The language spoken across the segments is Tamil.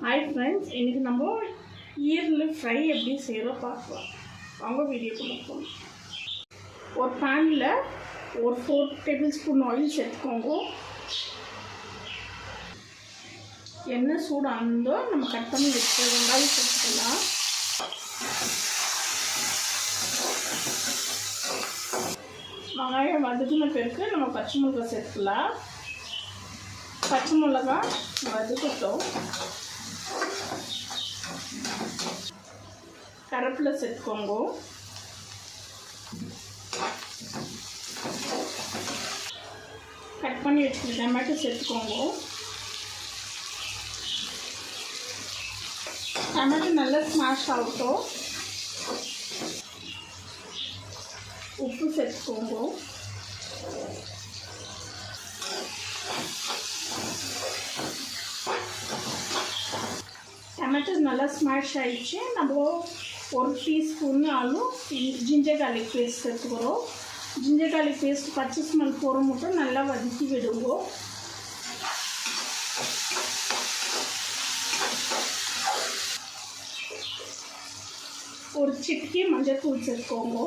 Hi friends, இன்னைக்கு நம்ம ஈரல் ஃப்ரை எப்படி செய்யறோம் பார்க்கலாம். வாங்க வீடியோக்குள்ள போலாம். ஒரு பேன்ல ஒரு 4 டேபிள்ஸ்பூன் ஆயில் சேர்த்துக்கோங்க. எண்ணெய் சூடானதோ நம்ம கட் பண்ணி வச்ச வெங்காயம் சேர்த்துக்கலாம். வெங்காயம் வதக்கின பிறகு நம்ம பச்சை மிளகாய் சேர்த்துக்கலாம். பச்சை மிளகாய் வதக்கட்டும். கருவேப்பிலை சேர்த்துக்கோங்க. கட் பண்ணி வச்சுக்க டொமேட்டோ சேர்த்துக்கோங்க. டொமேட்டோ நல்லா ஸ்மாஷ் ஆகட்டும். உப்பு சேர்த்துக்கோங்க. टमाटो நல்லா ஸ்மாஷ் ஆயிடுச்சு. நம்ம 1 டீஸ்பூன் ஆலும் ஜிஞ்சர் garlic பேஸ்ட் சேர்த்துக்கிறோம். ஜிஞ்சர் garlic பேஸ்ட் பச்சை ஸ்மெல் போகிற மட்டும் நல்லா வதக்கி விடுங்க. ஒரு சிட்டிகை மஞ்சள் தூள் சேர்த்துக்கோங்க.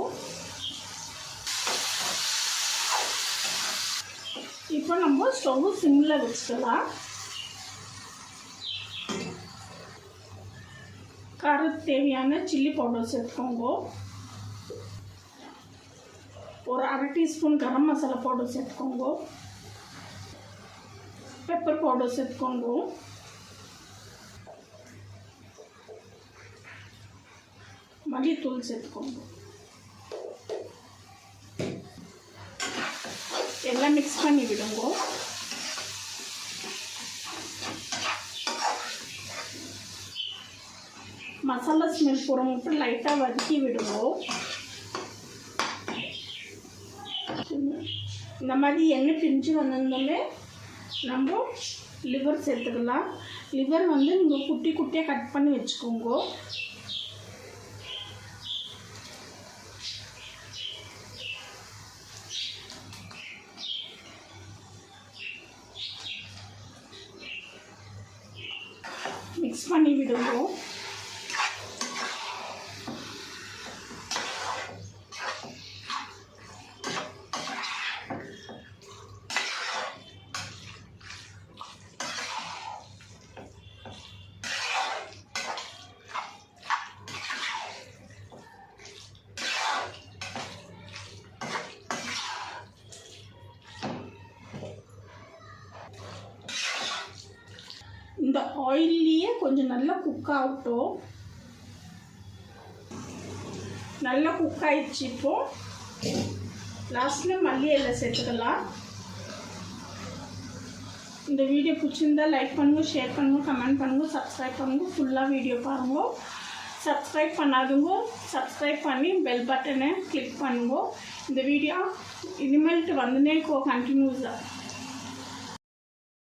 இப்போ நம்ம ஸ்டவ் சிம்மில் வச்சுக்கலாம். காரத்துக்கு தேவையான சில்லி பவுடர் சேர்த்துக்கோங்க. ஒரு 1/2 டீஸ்பூன் கரம் மசாலா பவுடர் சேர்த்துக்கோங்க. பெப்பர் பவுடர் சேர்த்துக்கோங்க. மல்லித்தூள் சேர்த்துக்கோங்க. எல்லாம் மிக்ஸ் பண்ணி விடுங்க. மசாலா ஸ்மெல் போகிற மட்டும் லைட்டாக வதக்கி விடுவோம். இந்த மாதிரி எண்ணெய் பிரிஞ்சு வந்திருந்தோமே நம்ம லிவர் சேர்த்துக்கலாம். லிவர் வந்து நீங்கள் குட்டி குட்டியாக கட் பண்ணி வச்சுக்கோங்க. மிக்ஸ் பண்ணி விடுவோம். இந்த ஆயில்லையே கொஞ்சம் நல்லா குக் ஆகட்டும். நல்லா குக் ஆயிடுச்சு. இப்போது லாஸ்ட்டில் மல்லி இலை சேர்த்துக்கலாம். இந்த வீடியோ பிடிச்சிருந்தா லைக் பண்ணுங்கள், ஷேர் பண்ணுங்கள், கமெண்ட் பண்ணுங்கள், சப்ஸ்கிரைப் பண்ணுங்கள். ஃபுல்லாக வீடியோ பாருங்கள். சப்ஸ்கிரைப் பண்ணாதுங்க சப்ஸ்கிரைப் பண்ணி பெல் பட்டனை கிளிக் பண்ணுங்க. இந்த வீடியோ இனிமேல்ட்டு வந்துனே கண்டினியூஸாக